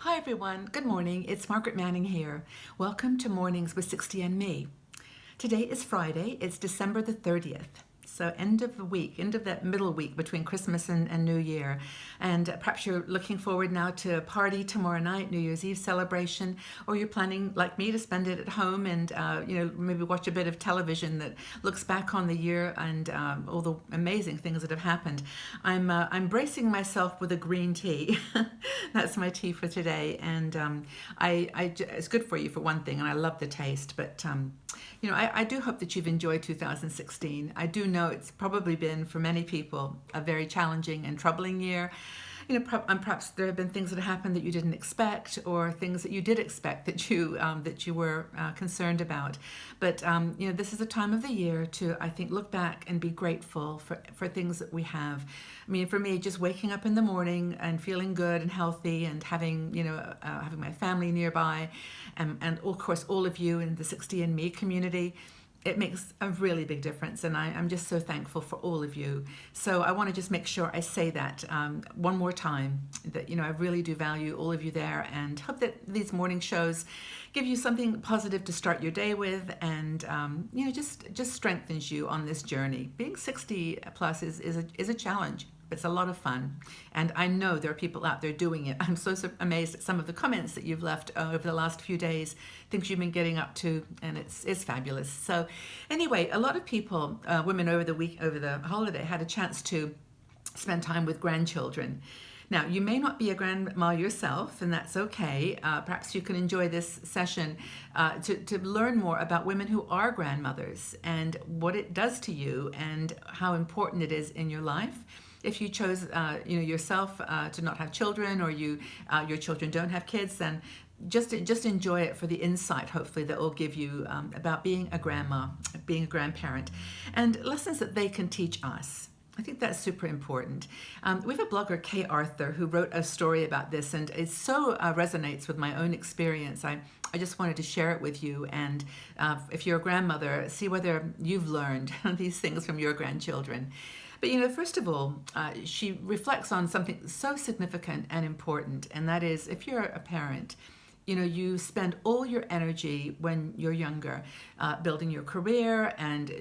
Hi everyone, good morning. It's Margaret Manning here. Welcome to Mornings with 60 and Me. Today is Friday, it's December the 30th. So end of the week, end of that middle week between Christmas and New Year. And perhaps you're looking forward now to a party tomorrow night, New Year's Eve celebration, or you're planning, like me, to spend it at home and, maybe watch a bit of television that looks back on the year and all the amazing things that have happened. I'm bracing myself with a green tea. That's my tea for today. And it's good for you for one thing, and I love the taste, but I do hope that you've enjoyed 2016. I do know it's probably been, for many people, a very challenging and troubling year. And perhaps there have been things that have happened that you didn't expect, or things that you did expect that you were concerned about. But this is a time of the year to, I think, look back and be grateful for things that we have. I mean, for me, just waking up in the morning and feeling good and healthy, and having having my family nearby, and of course all of you in the 60 and Me community. It makes a really big difference, and I'm just so thankful for all of you. So I want to just make sure I say that one more time, that I really do value all of you there, and hope that these morning shows give you something positive to start your day with, and just strengthens you on this journey. Being 60 plus is a challenge. It's a lot of fun, and I know there are people out there doing it. I'm so amazed at some of the comments that you've left over the last few days, things you've been getting up to, and it's fabulous. So anyway, a lot of people, women over the holiday, had a chance to spend time with grandchildren. Now, you may not be a grandma yourself, and that's okay. Perhaps you can enjoy this session to learn more about women who are grandmothers, and what it does to you, and how important it is in your life. If you chose, yourself to not have children, or your children don't have kids, then just enjoy it for the insight, hopefully, that will give you about being a grandma, being a grandparent, and lessons that they can teach us. I think that's super important. We have a blogger, Kay Arthur, who wrote a story about this, and it so resonates with my own experience. I just wanted to share it with you, and if you're a grandmother, see whether you've learned these things from your grandchildren. But first of all, she reflects on something so significant and important, and that is, if you're a parent, you spend all your energy when you're younger building your career and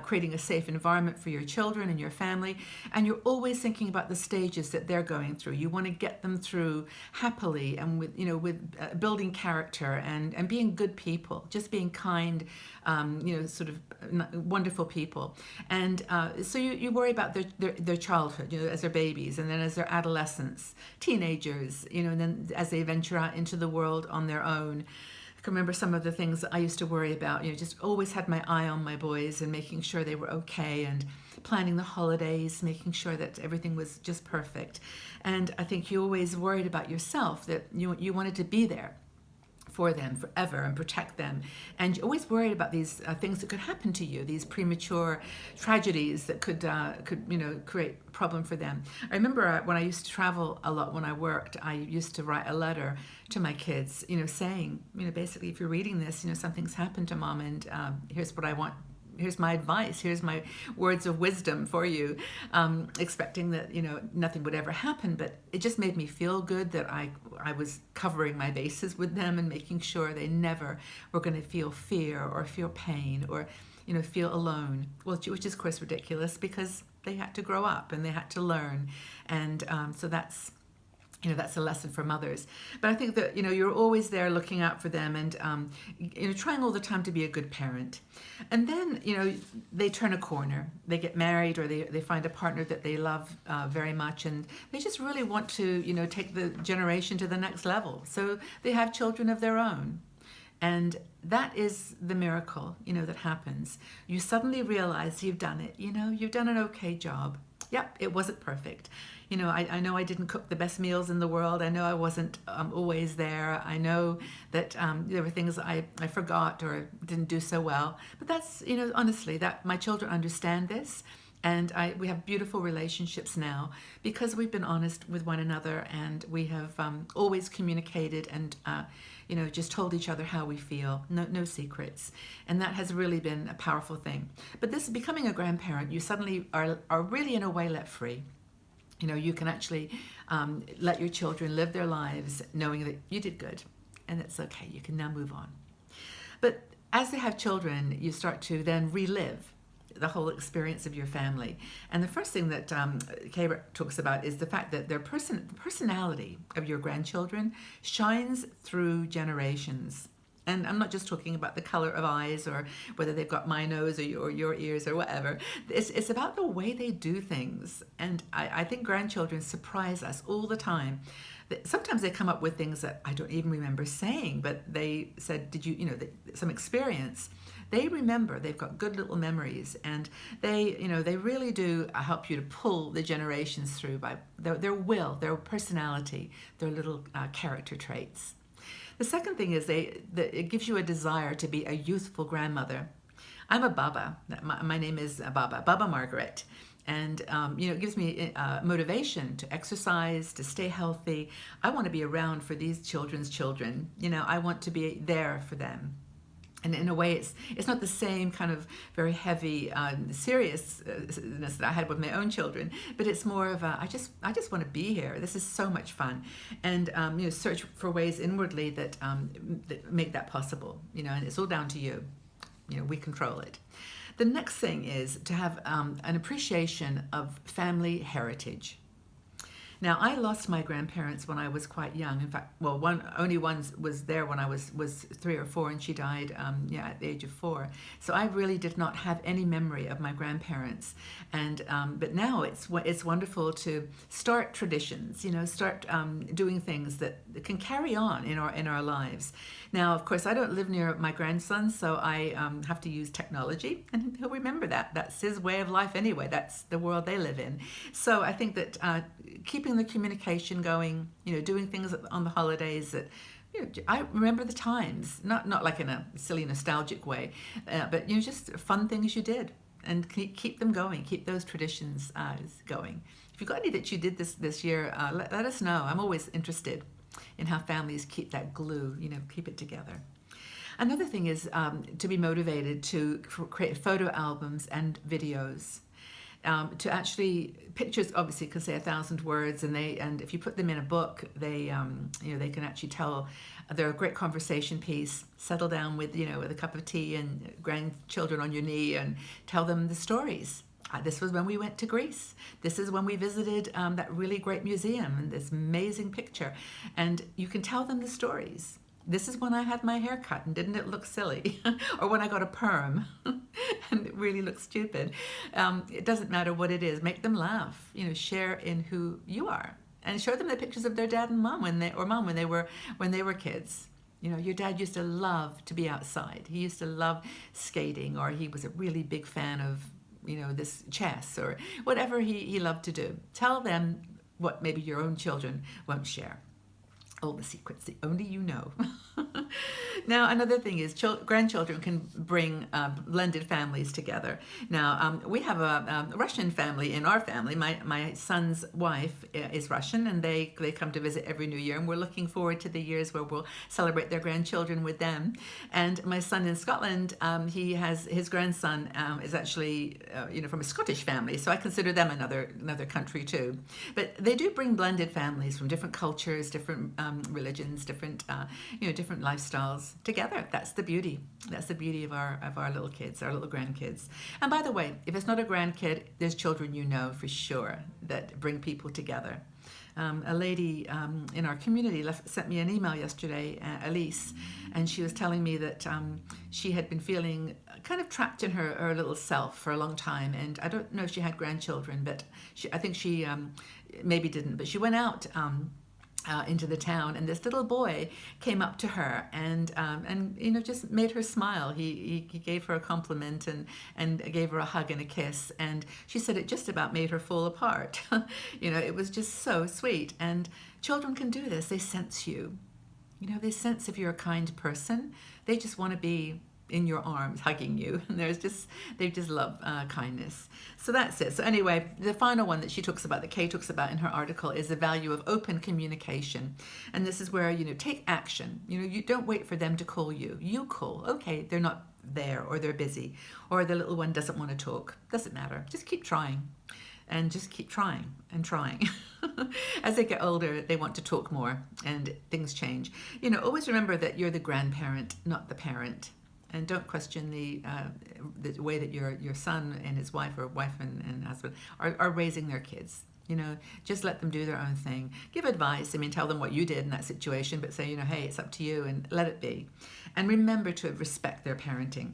creating a safe environment for your children and your family, and you're always thinking about the stages that they're going through. You want to get them through happily, and with building character and being good people, just being kind, sort of wonderful people. And so you worry about their childhood, as their babies, and then as their adolescents, teenagers, and then as they venture out into the world on their own. I can remember some of the things that I used to worry about, just always had my eye on my boys and making sure they were okay, and planning the holidays, making sure that everything was just perfect. And I think you always worried about yourself, that you wanted to be there for them forever and protect them, and you're always worried about these things that could happen to you, these premature tragedies that could create a problem for them. I remember when I used to travel a lot when I worked, I used to write a letter to my kids, saying, basically, if you're reading this, something's happened to mom, and here's what I want. Here's my advice. Here's my words of wisdom for you, expecting that nothing would ever happen. But it just made me feel good that I was covering my bases with them, and making sure they never were going to feel fear or feel pain, or feel alone. Well, which is of course ridiculous, because they had to grow up and they had to learn, and so that's a lesson for mothers. But I think that, you're always there looking out for them, and, trying all the time to be a good parent. And then, they turn a corner. They get married, or they find a partner that they love very much, and they just really want to, take the generation to the next level. So they have children of their own. And that is the miracle, that happens. You suddenly realize you've done it, you've done an okay job. Yep, it wasn't perfect. I know I didn't cook the best meals in the world. I know I wasn't always there. I know that there were things I forgot or didn't do so well. But that's, honestly, that my children understand this. And we have beautiful relationships now, because we've been honest with one another, and we have always communicated and just told each other how we feel. No secrets. And that has really been a powerful thing. But this becoming a grandparent, you suddenly are really in a way let free. You can actually let your children live their lives knowing that you did good and it's okay. You can now move on. But as they have children, you start to then relive the whole experience of your family. And the first thing that Kay talks about is the fact that the personality of your grandchildren shines through generations. And I'm not just talking about the color of eyes or whether they've got my nose or your ears or whatever. It's about the way they do things. And I think grandchildren surprise us all the time. Sometimes they come up with things that I don't even remember saying, but they said, did you, some experience. They remember, they've got good little memories, and they really do help you to pull the generations through by their will, their personality, their little character traits. The second thing is it gives you a desire to be a youthful grandmother. I'm a Baba. My name is Baba Margaret. And, it gives me motivation to exercise, to stay healthy. I want to be around for these children's children. I want to be there for them. And in a way, it's not the same kind of very heavy seriousness that I had with my own children, but it's more of I just want to be here. This is so much fun, and search for ways inwardly that make that possible. And it's all down to you. We control it. The next thing is to have an appreciation of family heritage. Now, I lost my grandparents when I was quite young. In fact, only one was there when I was 3 or 4, and she died at the age of 4. So I really did not have any memory of my grandparents. And but now it's wonderful to start traditions. Start doing things that can carry on in our lives. Now, of course, I don't live near my grandson, so I have to use technology, and he'll remember that. That's his way of life anyway. That's the world they live in. So I think that keeping the communication going, doing things on the holidays that, I remember the times, not like in a silly nostalgic way, but just fun things you did, and keep them going, keep those traditions going. If you've got any that you did this year, let us know. I'm always interested in how families keep that glue, keep it together. Another thing is to be motivated to create photo albums and videos. To actually, pictures obviously can say 1,000 words, and if you put them in a book, they can actually tell. They're a great conversation piece. Settle down with a cup of tea and grandchildren on your knee and tell them the stories. This was when we went to Greece. This is when we visited that really great museum and this amazing picture, and you can tell them the stories. This is when I had my hair cut and didn't it look silly? Or when I got a perm and it really looked stupid. It doesn't matter what it is. Make them laugh. Share in who you are. And show them the pictures of their dad and mom when they were kids. Your dad used to love to be outside. He used to love skating, or he was a really big fan of, this chess or whatever he loved to do. Tell them what maybe your own children won't share. All the secrets that only you know. Now, another thing is grandchildren can bring blended families together. Now, we have a Russian family in our family. My son's wife is Russian, and they come to visit every New Year, and we're looking forward to the years where we'll celebrate their grandchildren with them. And my son in Scotland, his grandson is actually from a Scottish family, so I consider them another country too. But they do bring blended families from different cultures, different religions, different lifestyles together. That's the beauty. That's the beauty of our little kids, our little grandkids. And by the way, if it's not a grandkid, there's children for sure that bring people together. A lady in our community sent me an email yesterday, Elise, and she was telling me that she had been feeling kind of trapped in her little self for a long time. And I don't know if she had grandchildren, but I think she maybe didn't. But she went out into the town, and this little boy came up to her and just made her smile. He gave her a compliment and gave her a hug and a kiss, and she said it just about made her fall apart. It was just so sweet. And children can do this. They sense you. They sense if you're a kind person. They just want to be in your arms hugging you, and they just love kindness. So that's it. So anyway, the final one that Kay talks about in her article is the value of open communication. And this is where take action. You don't wait for them to call you. You call. Okay, they're not there, or they're busy, or the little one doesn't want to talk. Doesn't matter. Just keep trying. and just keep trying and trying. As they get older, they want to talk more and things change. Always remember that you're the grandparent, not the parent. And don't question the way that your son and his wife, or wife and husband, are raising their kids. Just let them do their own thing. Give advice. Tell them what you did in that situation, but say, hey, it's up to you, and let it be. And remember to respect their parenting.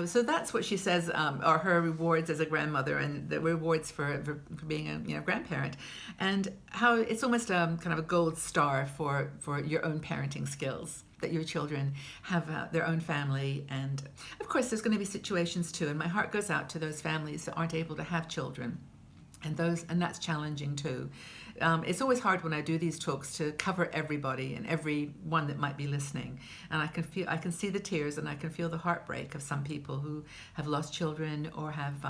So that's what she says are her rewards as a grandmother, and the rewards for being a grandparent, and how it's almost kind of a gold star for your own parenting skills, that your children have their own family. And of course there's going to be situations too, and my heart goes out to those families that aren't able to have children. And that's challenging too. It's always hard when I do these talks to cover everybody and everyone that might be listening. And I can see the tears, and I can feel the heartbreak of some people who have lost children, or have,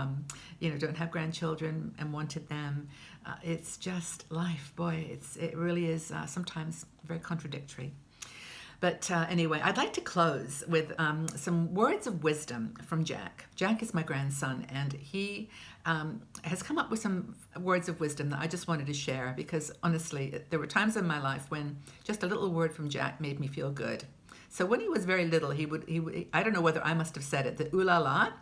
don't have grandchildren and wanted them. It's just life, boy. It really is sometimes very contradictory. But anyway, I'd like to close with some words of wisdom from Jack. Jack is my grandson, and he has come up with some words of wisdom that I just wanted to share, because honestly, there were times in my life when just a little word from Jack made me feel good. So when he was very little, he would I don't know whether I must have said it, the ooh la la,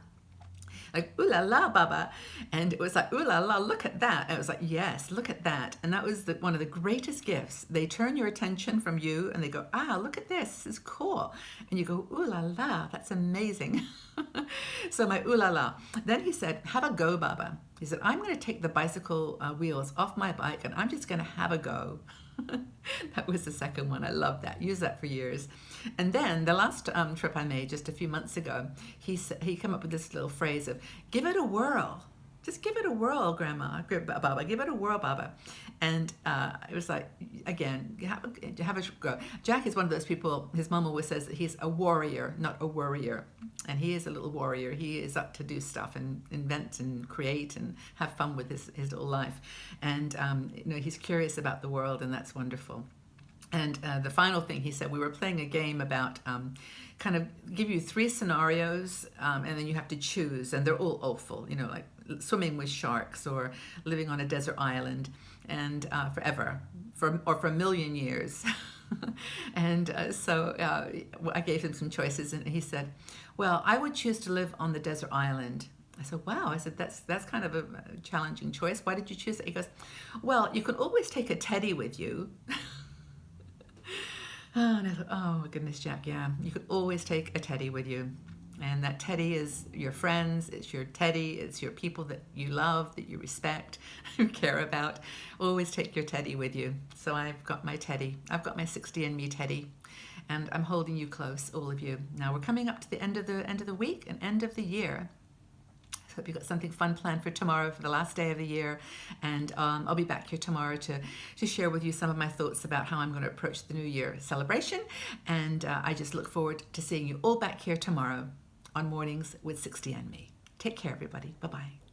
like, ooh la la, Baba. And it was like, ooh la la, look at that. And it was like, yes, look at that. And that was one of the greatest gifts. They turn your attention from you, and they go, look at this. This is cool. And you go, ooh la la, that's amazing. So my ooh la la. Then he said, have a go, Baba. He said, I'm going to take the bicycle wheels off my bike, and I'm just going to have a go. That was the second one. I love that. Use that for years. And then the last trip I made just a few months ago, he came up with this little phrase of, give it a whirl. Just give it a whirl, Grandma, Baba. Give it a whirl, Baba. And it was like, again, have a go. Jack is one of those people, his mom always says that he's a warrior, not a worrier. And he is a little warrior. He is up to do stuff and invent and create and have fun with his little life. And he's curious about the world, and that's wonderful. And the final thing he said, we were playing a game about kind of give you 3 scenarios, and then you have to choose, and they're all awful, like swimming with sharks, or living on a desert island, and forever, for a million years. And so I gave him some choices, and he said, well, I would choose to live on the desert island. I said, wow. I said, that's kind of a challenging choice. Why did you choose it? He goes, well, you can always take a teddy with you. And I thought, oh my goodness, Jack, yeah, you could always take a teddy with you. And that teddy is your friends, it's your teddy, it's your people that you love, that you respect, you care about. Always take your teddy with you. So I've got my teddy. I've got my 60&me teddy. And I'm holding you close, all of you. Now we're coming up to the end of the week and end of the year. I hope you've got something fun planned for tomorrow, for the last day of the year. And I'll be back here tomorrow to share with you some of my thoughts about how I'm going to approach the New Year celebration. And I just look forward to seeing you all back here tomorrow on Mornings with 60&me. Take care, everybody. Bye-bye.